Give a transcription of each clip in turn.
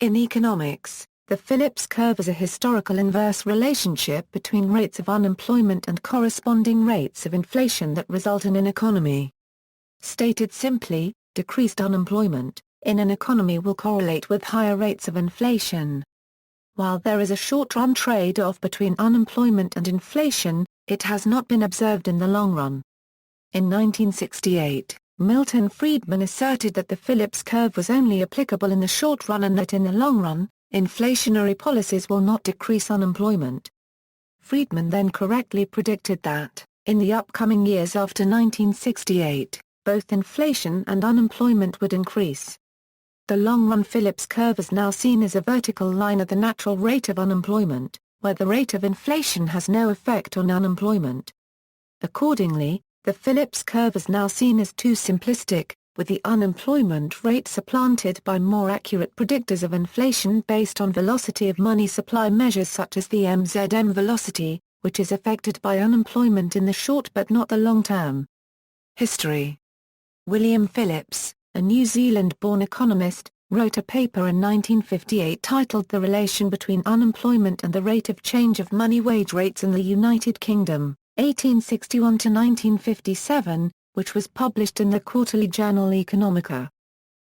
In economics, the Phillips curve is a historical inverse relationship between rates of unemployment and corresponding rates of inflation that result in an economy. Stated simply, decreased unemployment in an economy will correlate with higher rates of inflation. While there is a short-run trade-off between unemployment and inflation, it has not been observed in the long run. In 1968, Milton Friedman asserted that the Phillips curve was only applicable in the short run and that in the long run, inflationary policies will not decrease unemployment. Friedman then correctly predicted that, in the upcoming years after 1968, both inflation and unemployment would increase. The long-run Phillips curve is now seen as a vertical line at the natural rate of unemployment, where the rate of inflation has no effect on unemployment. Accordingly, the Phillips curve is now seen as too simplistic, with the unemployment rate supplanted by more accurate predictors of inflation based on velocity of money supply measures such as the MZM velocity, which is affected by unemployment in the short but not the long term. History. William Phillips, a New Zealand-born economist, wrote a paper in 1958 titled The Relation Between Unemployment and the Rate of Change of Money Wage Rates in the United Kingdom, 1861 to 1957, which was published in the quarterly journal Economica.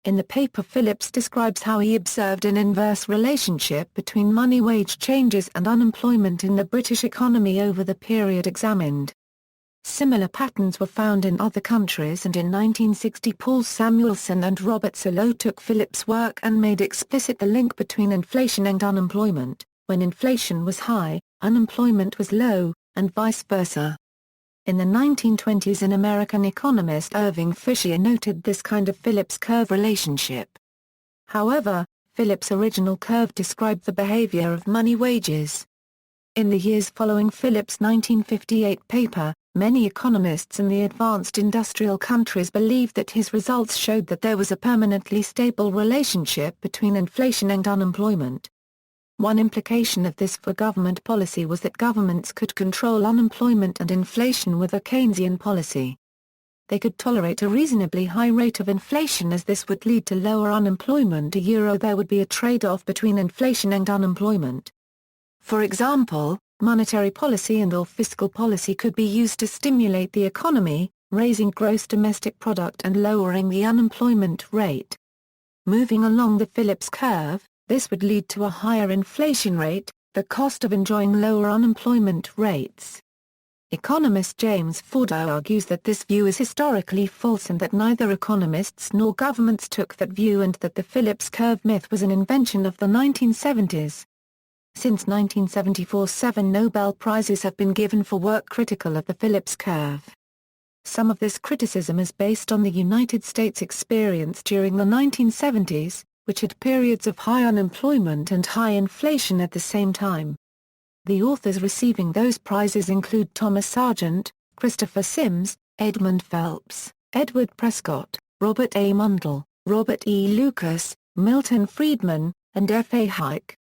In the paper, Phillips describes how he observed an inverse relationship between money wage changes and unemployment in the British economy over the period examined. Similar patterns were found in other countries, and in 1960 Paul Samuelson and Robert Solow took Phillips' work and made explicit the link between inflation and unemployment. When inflation was high, unemployment was low, and vice versa. In the 1920s, an American economist Irving Fisher noted this kind of Phillips curve relationship. However, Phillips' original curve described the behavior of money wages. In the years following Phillips' 1958 paper, many economists in the advanced industrial countries believed that his results showed that there was a permanently stable relationship between inflation and unemployment. One implication of this for government policy was that governments could control unemployment and inflation with a Keynesian policy. They could tolerate a reasonably high rate of inflation as this would lead to lower unemployment. There would be a trade-off between inflation and unemployment. For example, monetary policy and/or fiscal policy could be used to stimulate the economy, raising gross domestic product and lowering the unemployment rate. Moving along the Phillips curve, this would lead to a higher inflation rate, the cost of enjoying lower unemployment rates. Economist James Fordow argues that this view is historically false and that neither economists nor governments took that view, and that the Phillips curve myth was an invention of the 1970s. Since 1974, 7 Nobel Prizes have been given for work critical of the Phillips curve. Some of this criticism is based on the United States experience during the 1970s, which had periods of high unemployment and high inflation at the same time. The authors receiving those prizes include Thomas Sargent, Christopher Sims, Edmund Phelps, Edward Prescott, Robert A. Mundell, Robert E. Lucas, Milton Friedman, and F. A. Hayek.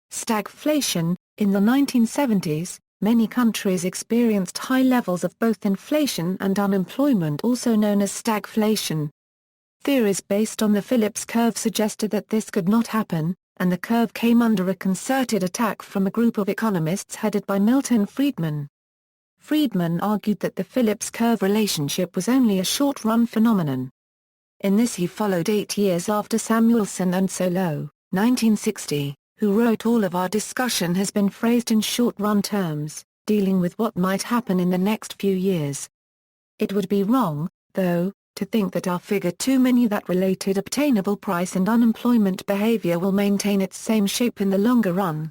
Stagflation. In the 1970s, many countries experienced high levels of both inflation and unemployment, also known as stagflation. Theories based on the Phillips curve suggested that this could not happen, and the curve came under a concerted attack from a group of economists headed by Milton Friedman. Friedman argued that the Phillips curve relationship was only a short-run phenomenon. In this he followed 8 years after Samuelson and Solow, 1960. Who wrote "All of our discussion has been phrased in short-run terms, dealing with what might happen in the next few years. It would be wrong, though, to think that our figure too many that related obtainable price and unemployment behavior will maintain its same shape in the longer run.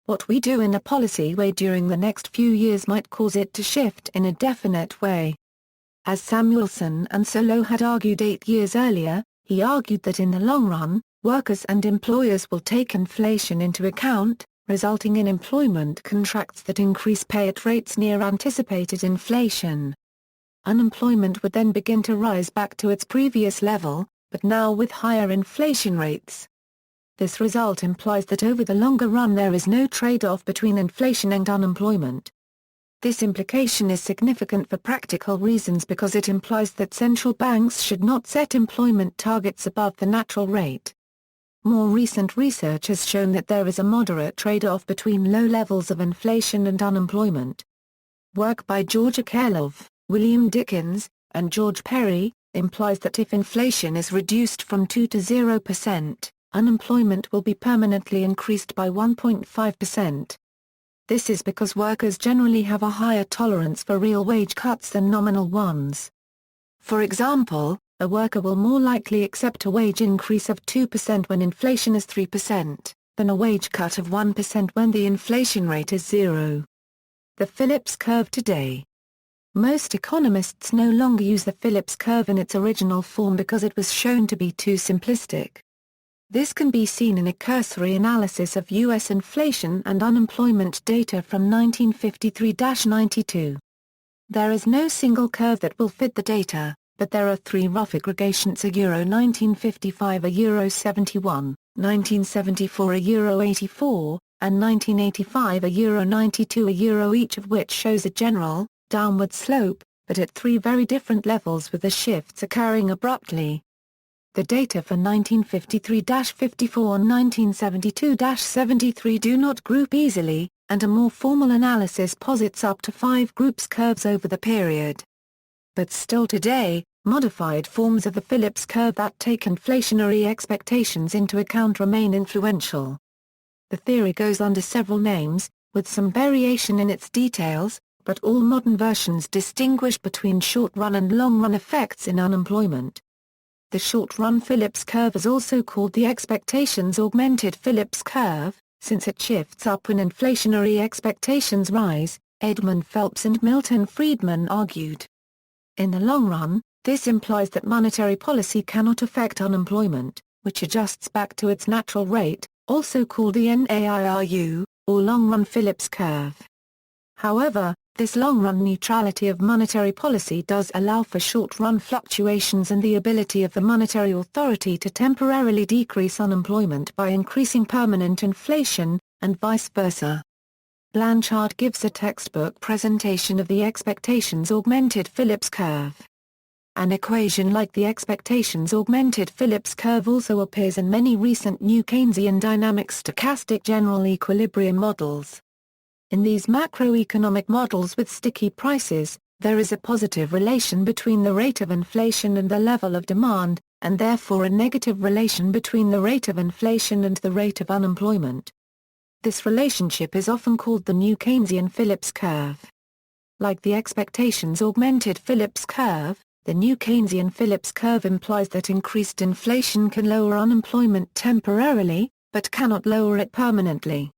What we do in a policy way during the next few years might cause it to shift in a definite way." As Samuelson and Solow had argued 8 years earlier, he argued that in the long run, workers and employers will take inflation into account, resulting in employment contracts that increase pay at rates near anticipated inflation. Unemployment would then begin to rise back to its previous level, but now with higher inflation rates. This result implies that over the longer run there is no trade-off between inflation and unemployment. This implication is significant for practical reasons because it implies that central banks should not set employment targets above the natural rate. more recent research has shown that there is a moderate trade-off between low levels of inflation and unemployment. Work by George Akerlof, William Dickens, and George Perry implies that if inflation is reduced from 2 to 0%, unemployment will be permanently increased by 1.5%. This is because workers generally have a higher tolerance for real wage cuts than nominal ones. For example, a worker will more likely accept a wage increase of 2% when inflation is 3%, than a wage cut of 1% when the inflation rate is 0. The Phillips curve today. Most economists no longer use the Phillips curve in its original form because it was shown to be too simplistic. This can be seen in a cursory analysis of U.S. inflation and unemployment data from 1953-92. There is no single curve that will fit the data, but there are three rough aggregations: Euro 1955, Euro 71, 1974, Euro 84, and 1985, Euro 92, Euro, each of which shows a general, downward slope, but at three very different levels with the shifts occurring abruptly. The data for 1953-54 and 1972-73 do not group easily, and a more formal analysis posits up to 5 groups curves over the period. But still today, modified forms of the Phillips curve that take inflationary expectations into account remain influential. The theory goes under several names, with some variation in its details, but all modern versions distinguish between short-run and long-run effects in unemployment. The short-run Phillips curve is also called the expectations-augmented Phillips curve, since it shifts up when inflationary expectations rise, Edmund Phelps and Milton Friedman argued. In the long run, this implies that monetary policy cannot affect unemployment, which adjusts back to its natural rate, also called the NAIRU, or long-run Phillips curve. However, this long-run neutrality of monetary policy does allow for short-run fluctuations and the ability of the monetary authority to temporarily decrease unemployment by increasing permanent inflation, and vice versa. Blanchard gives a textbook presentation of the expectations-augmented Phillips curve. An equation like the expectations-augmented Phillips curve also appears in many recent new Keynesian dynamic stochastic general equilibrium models. In these macroeconomic models with sticky prices, there is a positive relation between the rate of inflation and the level of demand, and therefore a negative relation between the rate of inflation and the rate of unemployment. This relationship is often called the new Keynesian Phillips curve. Like the expectations-augmented Phillips curve, the new Keynesian Phillips curve implies that increased inflation can lower unemployment temporarily, but cannot lower it permanently.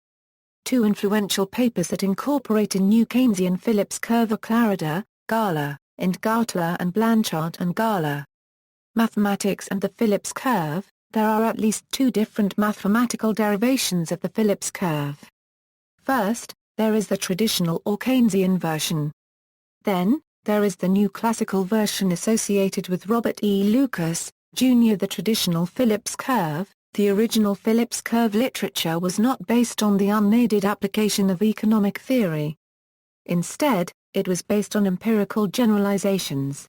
Two influential papers that incorporate a new Keynesian Phillips curve are Clarida, Gala, and Gautler and Blanchard and Gala. Mathematics and the Phillips curve. There are at least two different mathematical derivations of the Phillips curve. First, there is the traditional or Keynesian version. Then, there is the new classical version associated with Robert E. Lucas, Jr. The traditional Phillips curve. The original Phillips curve literature was not based on the unaided application of economic theory. Instead, it was based on empirical generalizations.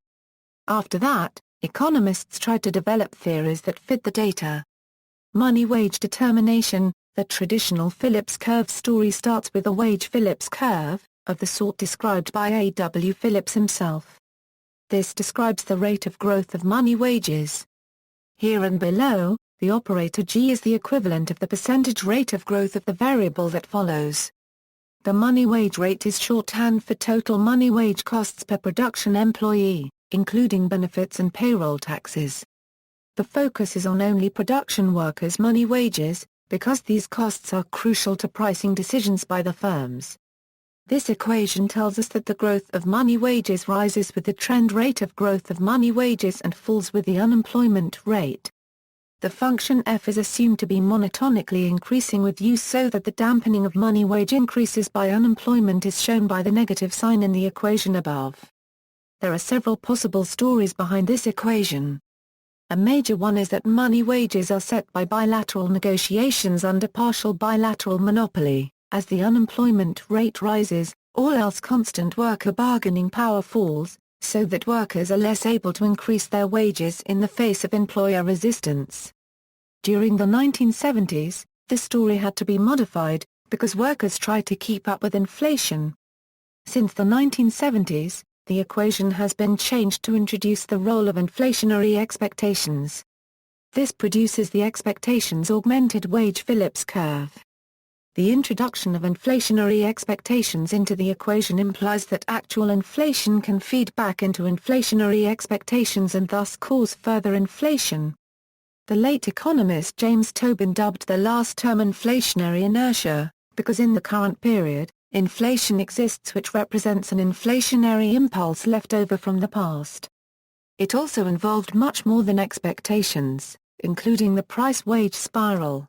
After that, economists tried to develop theories that fit the data. Money-wage determination. The traditional Phillips curve story starts with a wage Phillips curve, of the sort described by A. W. Phillips himself. This describes the rate of growth of money wages. Here and below, the operator G is the equivalent of the percentage rate of growth of the variable that follows. The money wage rate is shorthand for total money wage costs per production employee, including benefits and payroll taxes. The focus is on only production workers' money wages, because these costs are crucial to pricing decisions by the firms. This equation tells us that the growth of money wages rises with the trend rate of growth of money wages and falls with the unemployment rate. The function f is assumed to be monotonically increasing with use so that the dampening of money wage increases by unemployment is shown by the negative sign in the equation above. There are several possible stories behind this equation. A major one is that money wages are set by bilateral negotiations under partial bilateral monopoly. As the unemployment rate rises, all else constant worker bargaining power falls, so that workers are less able to increase their wages in the face of employer resistance. During the 1970s, this story had to be modified, because workers tried to keep up with inflation. Since the 1970s, the equation has been changed to introduce the role of inflationary expectations. This produces the expectations augmented wage Phillips curve. The introduction of inflationary expectations into the equation implies that actual inflation can feed back into inflationary expectations and thus cause further inflation. The late economist James Tobin dubbed the last term inflationary inertia, because in the current period, inflation exists which represents an inflationary impulse left over from the past. It also involved much more than expectations, including the price-wage spiral.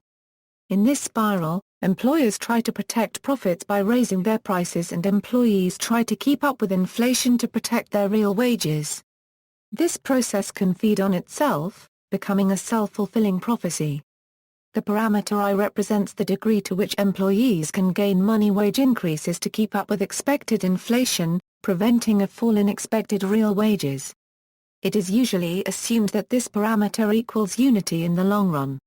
In this spiral, employers try to protect profits by raising their prices and employees try to keep up with inflation to protect their real wages. This process can feed on itself, becoming a self-fulfilling prophecy. The parameter I represents the degree to which employees can gain money wage increases to keep up with expected inflation, preventing a fall in expected real wages. It is usually assumed that this parameter equals unity in the long run.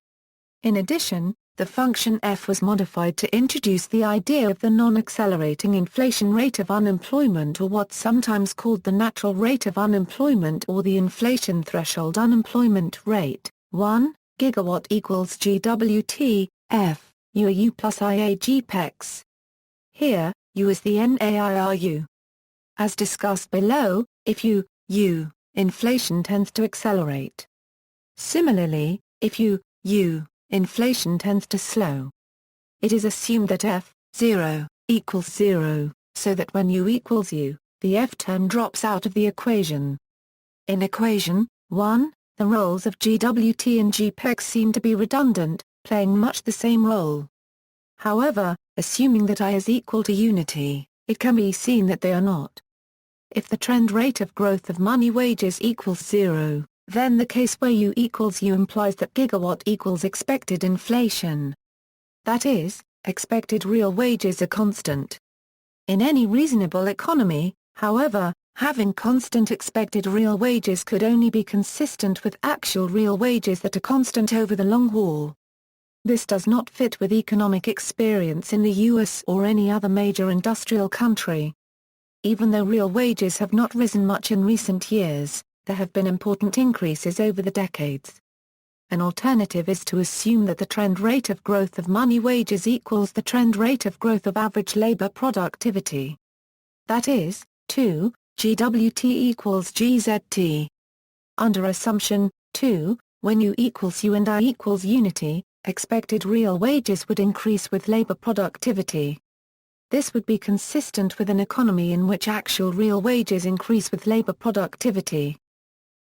In addition, the function f was modified to introduce the idea of the non-accelerating inflation rate of unemployment, or what's sometimes called the natural rate of unemployment or the inflation threshold unemployment rate. 1 gigawatt equals GWT, F, U U plus IA GPEX. Here, U is the NAIRU. As discussed below, if U, inflation tends to accelerate. Similarly, if U, inflation tends to slow. It is assumed that F, 0, equals 0, so that when U equals U, the F term drops out of the equation. In equation 1, the roles of GWT and GPEX seem to be redundant, playing much the same role. However, assuming that I is equal to unity, it can be seen that they are not. If the trend rate of growth of money wages equals 0, then the case where U equals U implies that gigawatt equals expected inflation. That is, expected real wages are constant. In any reasonable economy, however, having constant expected real wages could only be consistent with actual real wages that are constant over the long haul. This does not fit with economic experience in the US or any other major industrial country. Even though real wages have not risen much in recent years, there have been important increases over the decades. An alternative is to assume that the trend rate of growth of money wages equals the trend rate of growth of average labor productivity. That is, 2, GWT equals GZT. Under assumption 2, when U equals U and I equals unity, expected real wages would increase with labor productivity. This would be consistent with an economy in which actual real wages increase with labor productivity.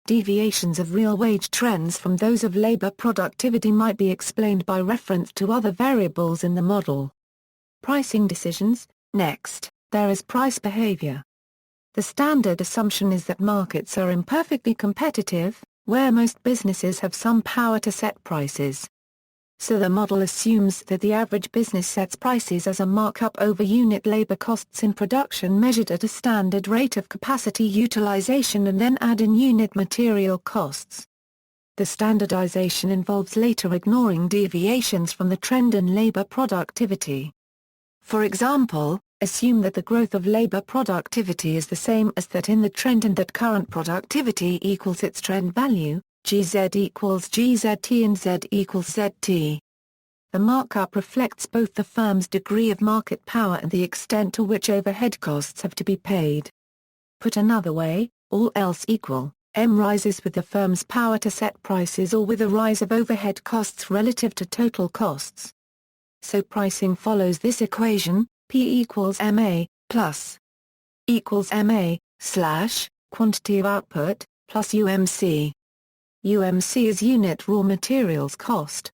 Deviations of real wage trends from those of labor productivity might be explained by reference to other variables in the model. Pricing decisions. Next, there is price behavior. The standard assumption is that markets are imperfectly competitive, where most businesses have some power to set prices. So the model assumes that the average business sets prices as a markup over unit labor costs in production measured at a standard rate of capacity utilization and then add in unit material costs. The standardization involves later ignoring deviations from the trend in labor productivity. For example, assume that the growth of labor productivity is the same as that in the trend and that current productivity equals its trend value, GZ equals GZT and Z equals ZT. The markup reflects both the firm's degree of market power and the extent to which overhead costs have to be paid. Put another way, all else equal, M rises with the firm's power to set prices or with a rise of overhead costs relative to total costs. So pricing follows this equation, P equals MA, plus equals MA, slash, quantity of output, plus UMC. UMC is unit raw materials cost.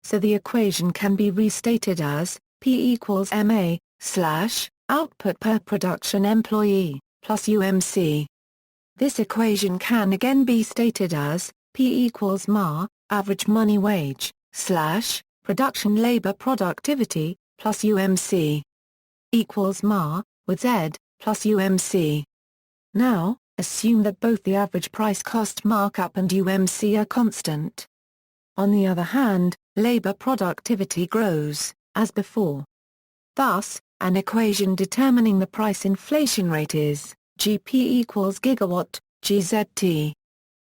So the equation can be restated as, P equals MA, slash, output per production employee, plus UMC. This equation can again be stated as, P equals MA, average money wage, slash, production labor productivity, plus UMC. Equals MA, with Z, plus UMC. Now, assume that both the average price cost markup and UMC are constant. On the other hand, labor productivity grows, as before. Thus, an equation determining the price inflation rate is GP equals gigawatt, GZT.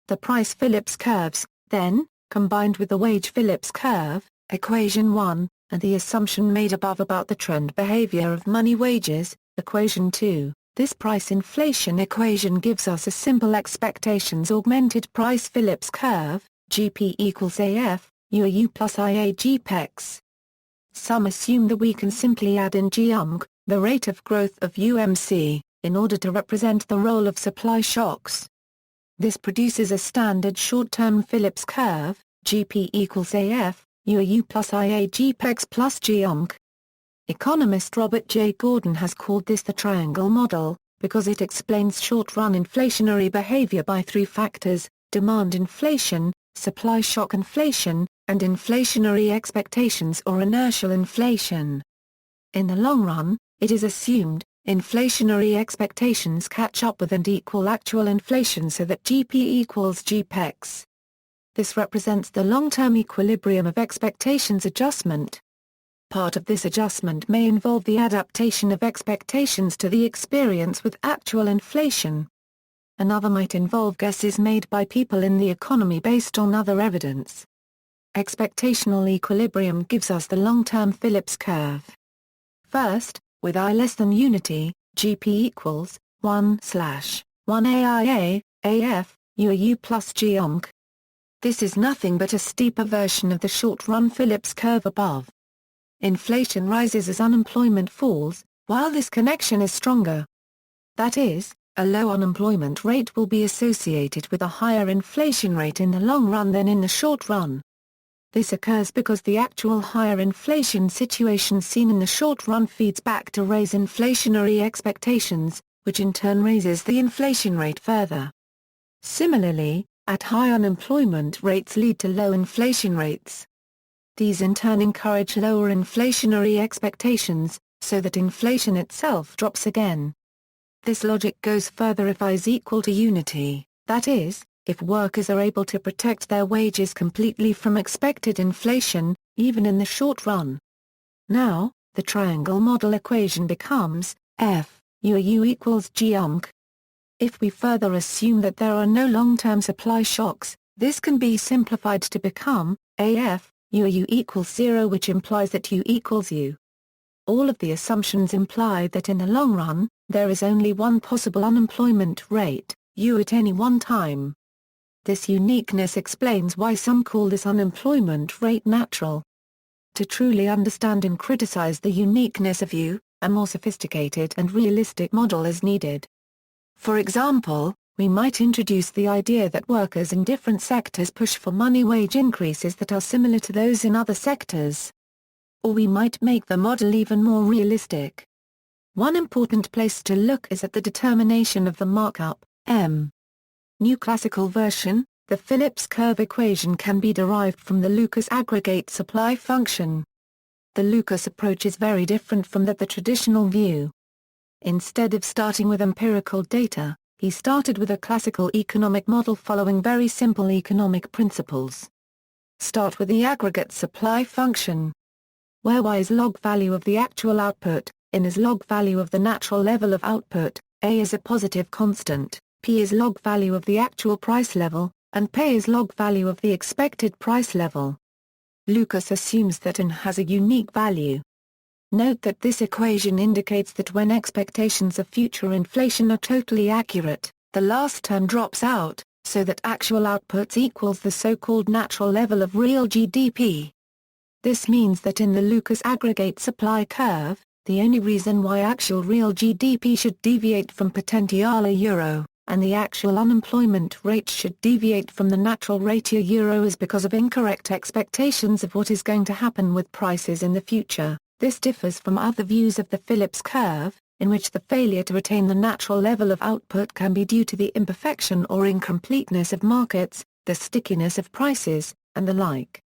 The price Phillips curves, then, combined with the wage Phillips curve, equation 1, and the assumption made above about the trend behavior of money wages, equation 2, this price inflation equation gives us a simple expectations augmented price Phillips curve, GP equals AF, UAU plus IA GPEX. Some assume that we can simply add in GUMC, the rate of growth of UMC, in order to represent the role of supply shocks. This produces a standard short-term Phillips curve, GP equals AF, UAU plus IA GPEX plus GUMC. Economist Robert J. Gordon has called this the triangle model, because it explains short-run inflationary behavior by three factors: demand inflation, supply shock inflation, and inflationary expectations or inertial inflation. In the long run, it is assumed, inflationary expectations catch up with and equal actual inflation so that GP equals GPEX. This represents the long-term equilibrium of expectations adjustment. Part of this adjustment may involve the adaptation of expectations to the experience with actual inflation. Another might involve guesses made by people in the economy based on other evidence. Expectational equilibrium gives us the long-term Phillips curve. First, with I less than unity, GP equals 1/1 AIA, AF, UAU plus GUMC. This is nothing but a steeper version of the short-run Phillips curve above. Inflation rises as unemployment falls, while this connection is stronger. That is, a low unemployment rate will be associated with a higher inflation rate in the long run than in the short run. This occurs because the actual higher inflation situation seen in the short run feeds back to raise inflationary expectations, which in turn raises the inflation rate further. Similarly, at high unemployment rates lead to low inflation rates. These in turn encourage lower inflationary expectations, so that inflation itself drops again. This logic goes further if I is equal to unity, that is, if workers are able to protect their wages completely from expected inflation, even in the short run. Now, the triangle model equation becomes F, UAU equals GUMC. If we further assume that there are no long-term supply shocks, this can be simplified to become AF, UAU equals 0, which implies that U equals U. All of the assumptions imply that in the long run, there is only one possible unemployment rate, U at any one time. This uniqueness explains why some call this unemployment rate natural. To truly understand and criticize the uniqueness of U, a more sophisticated and realistic model is needed. For example, we might introduce the idea that workers in different sectors push for money wage increases that are similar to those in other sectors. Or we might make the model even more realistic. One important place to look is at the determination of the markup, M. New classical version, the Phillips curve equation can be derived from the Lucas aggregate supply function. The Lucas approach is very different from the traditional view. Instead of starting with empirical data, he started with a classical economic model following very simple economic principles. Start with the aggregate supply function, where Y is log value of the actual output, N is log value of the natural level of output, A is a positive constant, P is log value of the actual price level, and P is log value of the expected price level. Lucas assumes that N has a unique value. Note that this equation indicates that when expectations of future inflation are totally accurate, the last term drops out, so that actual outputs equals the so-called natural level of real GDP. This means that in the Lucas aggregate supply curve, the only reason why actual real GDP should deviate from potentiale euro, and the actual unemployment rate should deviate from the natural rate euro is because of incorrect expectations of what is going to happen with prices in the future. This differs from other views of the Phillips curve, in which the failure to attain the natural level of output can be due to the imperfection or incompleteness of markets, the stickiness of prices, and the like.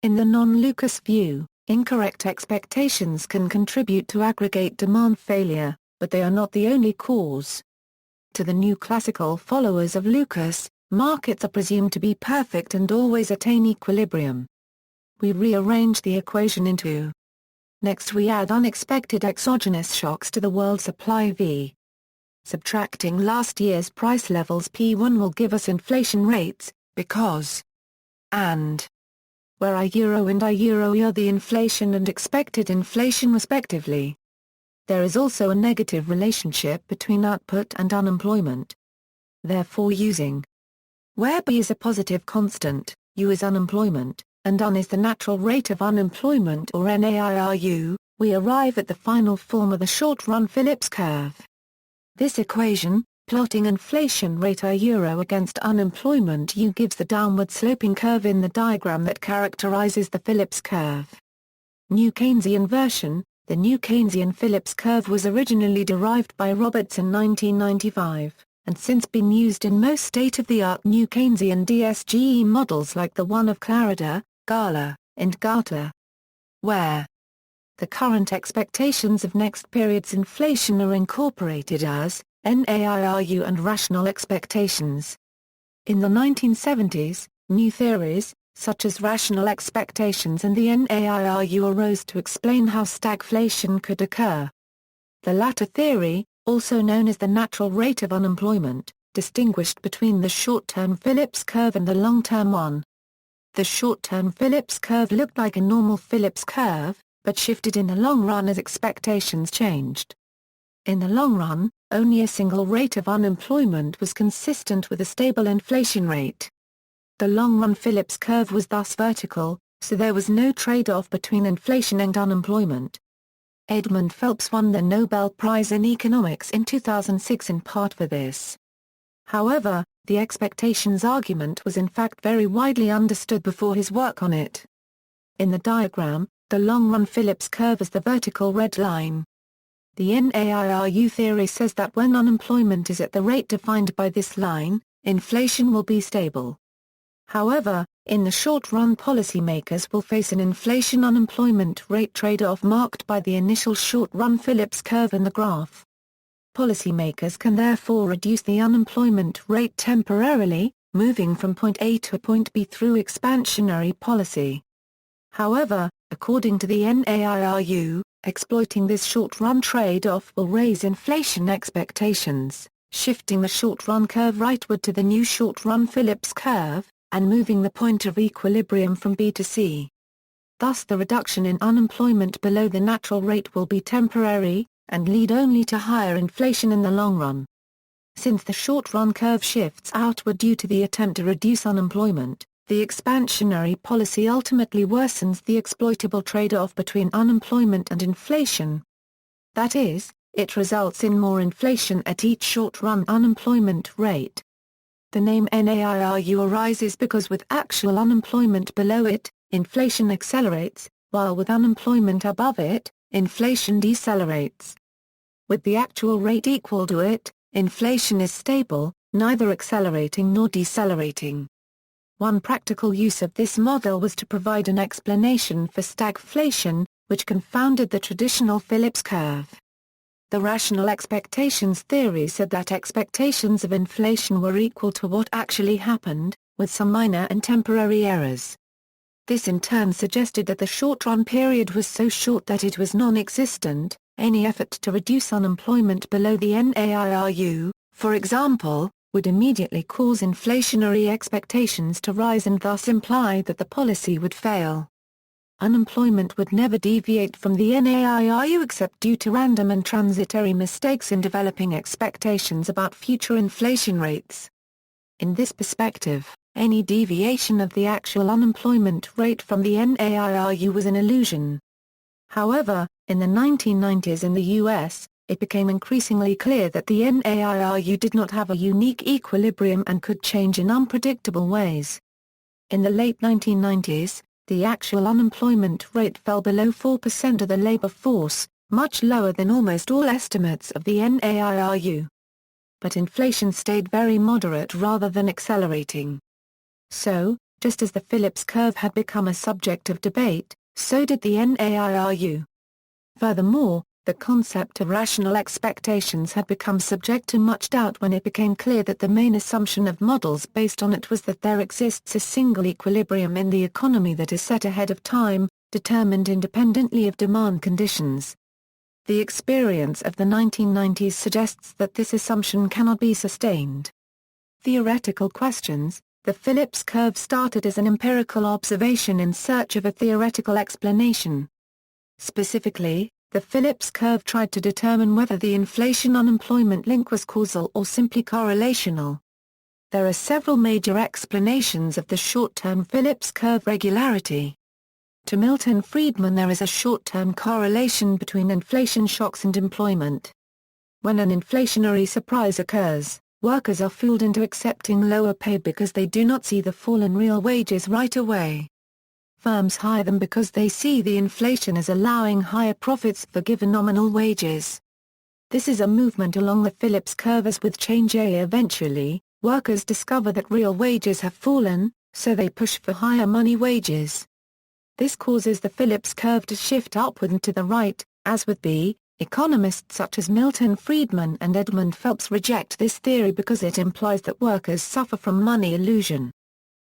In the non-Lucas view, incorrect expectations can contribute to aggregate demand failure, but they are not the only cause. To the new classical followers of Lucas, markets are presumed to be perfect and always attain equilibrium. We rearrange the equation into. Next we add unexpected exogenous shocks to the world supply V. Subtracting last year's price levels P1 will give us inflation rates, because and where I-euro and I-euro are the inflation and expected inflation respectively. There is also a negative relationship between output and unemployment. Therefore using where B is a positive constant, U is unemployment, and UN is the natural rate of unemployment or NAIRU, we arrive at the final form of the short-run Phillips curve. This equation, plotting inflation rate I-euro against unemployment U, gives the downward-sloping curve in the diagram that characterizes the Phillips curve. New Keynesian version. The new Keynesian Phillips curve was originally derived by Roberts in 1995, and since been used in most state-of-the-art new Keynesian DSGE models like the one of Clarida, Gala, and Gartler. Where the current expectations of next period's inflation are incorporated as NAIRU and rational expectations. In the 1970s, new theories, such as rational expectations and the NAIRU, arose to explain how stagflation could occur. The latter theory, also known as the natural rate of unemployment, distinguished between the short-term Phillips curve and the long-term one. The short-term Phillips curve looked like a normal Phillips curve, but shifted in the long run as expectations changed. In the long run, only a single rate of unemployment was consistent with a stable inflation rate. The long-run Phillips curve was thus vertical, so there was no trade-off between inflation and unemployment. Edmund Phelps won the Nobel Prize in Economics in 2006 in part for this. However, the expectations argument was in fact very widely understood before his work on it. In the diagram, the long-run Phillips curve is the vertical red line. The NAIRU theory says that when unemployment is at the rate defined by this line, inflation will be stable. However, in the short run, policymakers will face an inflation-unemployment rate trade-off marked by the initial short-run Phillips curve in the graph. Policymakers can therefore reduce the unemployment rate temporarily, moving from point A to point B through expansionary policy. However, according to the NAIRU, exploiting this short-run trade-off will raise inflation expectations, shifting the short-run curve rightward to the new short-run Phillips curve, and moving the point of equilibrium from B to C. Thus the reduction in unemployment below the natural rate will be temporary, and lead only to higher inflation in the long run. Since the short-run curve shifts outward due to the attempt to reduce unemployment, the expansionary policy ultimately worsens the exploitable trade-off between unemployment and inflation. That is, it results in more inflation at each short-run unemployment rate. The name NAIRU arises because with actual unemployment below it, inflation accelerates, while with unemployment above it, inflation decelerates. With the actual rate equal to it, inflation is stable, neither accelerating nor decelerating. One practical use of this model was to provide an explanation for stagflation, which confounded the traditional Phillips curve. The rational expectations theory said that expectations of inflation were equal to what actually happened, with some minor and temporary errors. This in turn suggested that the short-run period was so short that it was non-existent. Any effort to reduce unemployment below the NAIRU, for example, would immediately cause inflationary expectations to rise and thus imply that the policy would fail. Unemployment would never deviate from the NAIRU except due to random and transitory mistakes in developing expectations about future inflation rates. In this perspective, any deviation of the actual unemployment rate from the NAIRU was an illusion. However, in the 1990s in the US, it became increasingly clear that the NAIRU did not have a unique equilibrium and could change in unpredictable ways. In the late 1990s, the actual unemployment rate fell below 4% of the labor force, much lower than almost all estimates of the NAIRU. But inflation stayed very moderate rather than accelerating. So, just as the Phillips curve had become a subject of debate, so did the NAIRU. Furthermore, The concept of rational expectations had become subject to much doubt when it became clear that the main assumption of models based on it was that there exists a single equilibrium in the economy that is set ahead of time, determined independently of demand conditions. The experience of the 1990s suggests that this assumption cannot be sustained. Theoretical questions. The Phillips curve started as an empirical observation in search of a theoretical explanation. Specifically, the Phillips curve tried to determine whether the inflation-unemployment link was causal or simply correlational. There are several major explanations of the short-term Phillips curve regularity. To Milton Friedman, there is a short-term correlation between inflation shocks and employment. When an inflationary surprise occurs, workers are fooled into accepting lower pay because they do not see the fall in real wages right away. Firms hire them because they see the inflation as allowing higher profits for given nominal wages. This is a movement along the Phillips curve, as with change eventually, workers discover that real wages have fallen, so they push for higher money wages. This causes the Phillips curve to shift upward and to the right, as with B. Economists such as Milton Friedman and Edmund Phelps reject this theory because it implies that workers suffer from money illusion.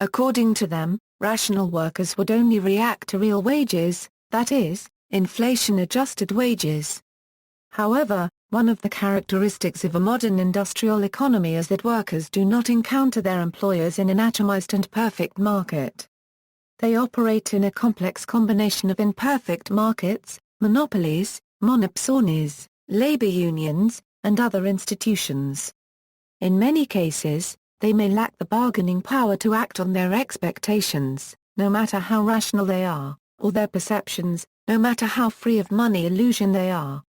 According to them, rational workers would only react to real wages, that is, inflation-adjusted wages. However, one of the characteristics of a modern industrial economy is that workers do not encounter their employers in an atomized and perfect market. They operate in a complex combination of imperfect markets, monopolies, monopsonies, labor unions, and other institutions. In many cases, they may lack the bargaining power to act on their expectations, no matter how rational they are, or their perceptions, no matter how free of money illusion they are.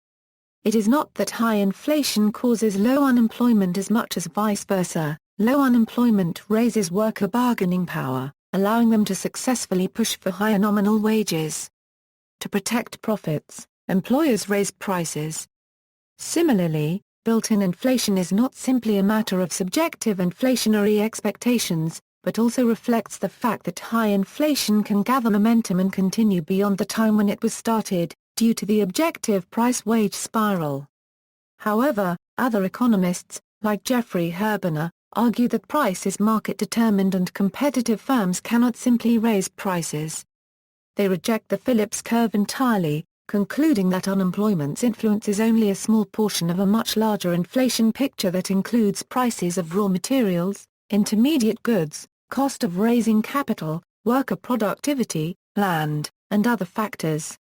It is not that high inflation causes low unemployment as much as vice versa. Low unemployment raises worker bargaining power, allowing them to successfully push for higher nominal wages. To protect profits, employers raise prices. Similarly, built-in inflation is not simply a matter of subjective inflationary expectations, but also reflects the fact that high inflation can gather momentum and continue beyond the time when it was started, due to the objective price-wage spiral. However, other economists, like Jeffrey Herbener, argue that price is market-determined and competitive firms cannot simply raise prices. They reject the Phillips curve entirely, concluding that unemployment's influence is only a small portion of a much larger inflation picture that includes prices of raw materials, intermediate goods, cost of raising capital, worker productivity, land, and other factors.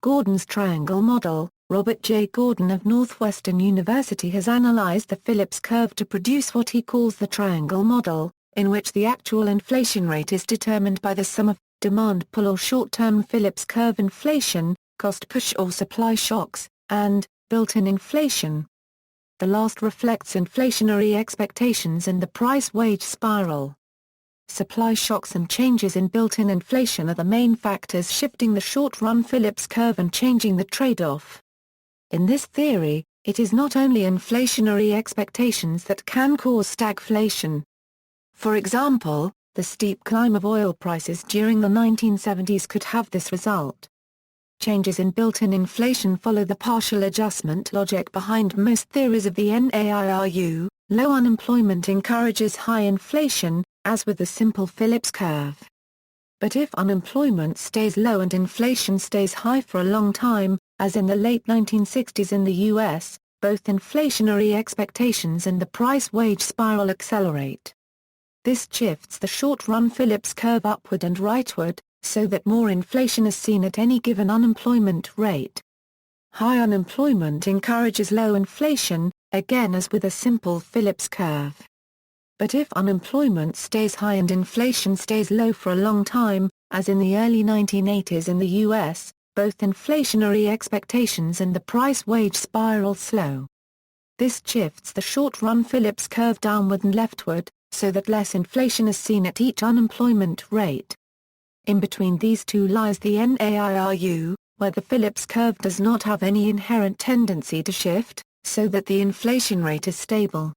Gordon's triangle model. Robert J. Gordon of Northwestern University has analyzed the Phillips curve to produce what he calls the triangle model, in which the actual inflation rate is determined by the sum of demand pull or short-term Phillips curve inflation, cost push or supply shocks, and built-in inflation. The last reflects inflationary expectations and the price-wage spiral. Supply shocks and changes in built-in inflation are the main factors shifting the short-run Phillips curve and changing the trade-off. In this theory, it is not only inflationary expectations that can cause stagflation. For example, the steep climb of oil prices during the 1970s could have this result. Changes in built-in inflation follow the partial adjustment logic behind most theories of the NAIRU. Low unemployment encourages high inflation, as with the simple Phillips curve. But if unemployment stays low and inflation stays high for a long time, as in the late 1960s in the U.S., both inflationary expectations and the price-wage spiral accelerate. This shifts the short-run Phillips curve upward and rightward, so that more inflation is seen at any given unemployment rate. High unemployment encourages low inflation, again as with a simple Phillips curve. But if unemployment stays high and inflation stays low for a long time, as in the early 1980s in the U.S., both inflationary expectations and the price-wage spiral slow. This shifts the short-run Phillips curve downward and leftward, so that less inflation is seen at each unemployment rate. In between these two lies the NAIRU, where the Phillips curve does not have any inherent tendency to shift, so that the inflation rate is stable.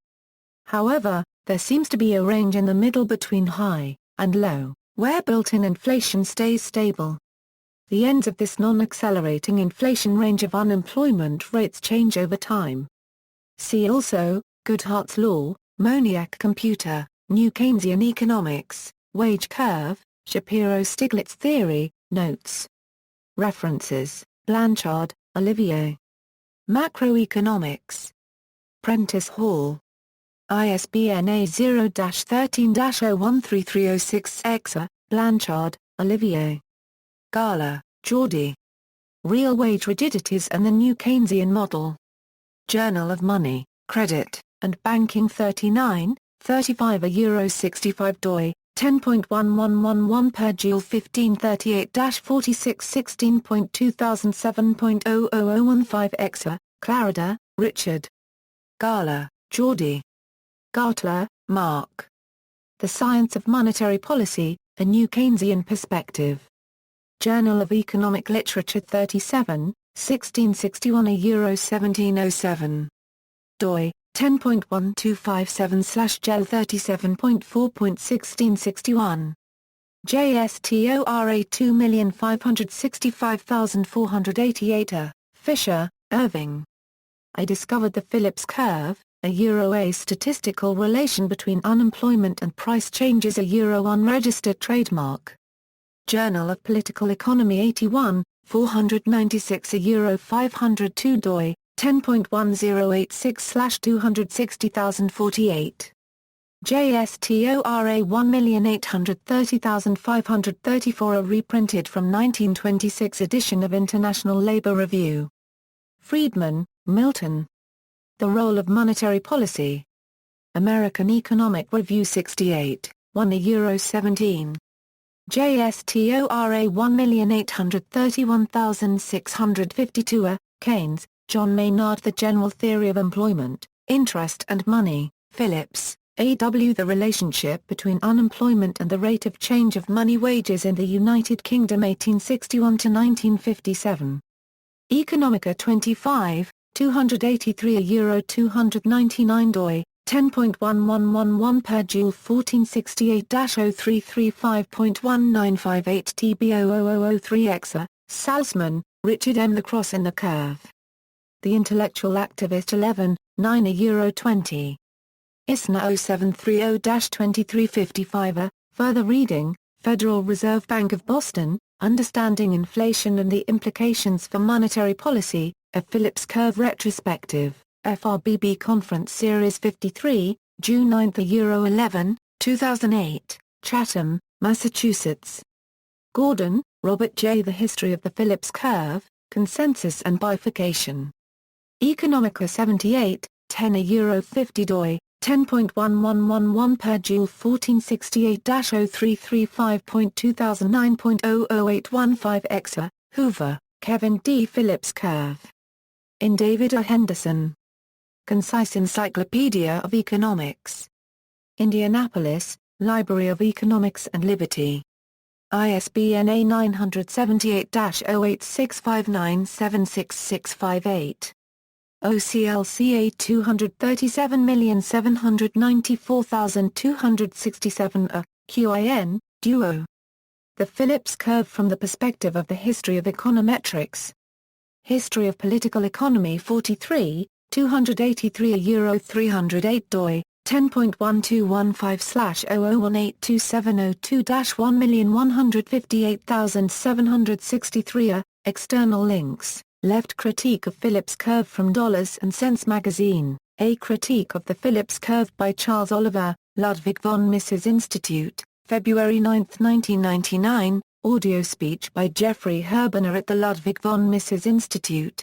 However, there seems to be a range in the middle between high and low, where built-in inflation stays stable. The ends of this non-accelerating inflation range of unemployment rates change over time. See also, Goodhart's law, Moniac computer, New Keynesian economics, wage curve, Shapiro-Stiglitz theory, notes. References, Blanchard, Olivier. Macroeconomics. Prentice Hall. ISBN A0-13-013306-X. Blanchard, Olivier. Gala, Geordie. Real Wage Rigidities and the New Keynesian Model. Journal of Money, Credit, and Banking 39, 35 €65 doi, 10.1111 per Joule 1538-46 16.2007.00015 Exa, Clarida, Richard. Gala, Geordie. Gartler, Mark. The Science of Monetary Policy, A New Keynesian Perspective. Journal of Economic Literature 37, 1661 €1707. doi, 10.1257/Gel 37.4.1661. JSTORA 2565488. Fisher, Irving. I discovered the Phillips Curve, a statistical relation between unemployment and price changes, a unregistered trademark. Journal of Political Economy 81, 496 €502 doi, 10.1086/260048. JSTORA 1830534, a reprinted from 1926 edition of International Labour Review. Friedman, Milton. The Role of Monetary Policy. American Economic Review 68, 1 €17. JSTORA 1831652. Keynes, John Maynard. The General Theory of Employment, Interest and Money, Phillips, A.W. The Relationship Between Unemployment and the Rate of Change of Money Wages in the United Kingdom 1861–1957. Economica 25, 283 €299 doi, 10.1111 per Joule 1468-0335.1958 TB00003 Exa, Salzman, Richard M. The Cross in the Curve. The Intellectual Activist 11, 9 €20. ISNA 0730-2355. Further reading, Federal Reserve Bank of Boston, Understanding Inflation and the Implications for Monetary Policy, a Phillips Curve Retrospective, FRBB Conference Series 53, June 9 11, 2008, Chatham, Massachusetts. Gordon, Robert J. The History of the Phillips Curve, Consensus and Bifurcation. Economica 78, 10 €50 doi, 10.1111 per Joule 1468-0335.2009.00815 Exa, Hoover, Kevin D. Phillips Curve. In David A. Henderson. Concise Encyclopedia of Economics. Indianapolis, Library of Economics and Liberty. ISBN A978-0865976658. OCLCA 237794267 QIN, Duo. The Phillips Curve from the Perspective of the History of Econometrics. History of Political Economy 43, 283 €308 doi, 10.1215/001827002-1158763 External links. Left Critique of Phillips Curve from Dollars and Cents Magazine, A Critique of the Phillips Curve by Charles Oliver, Ludwig von Mises Institute, February 9, 1999, audio speech by Jeffrey Herbener at the Ludwig von Mises Institute,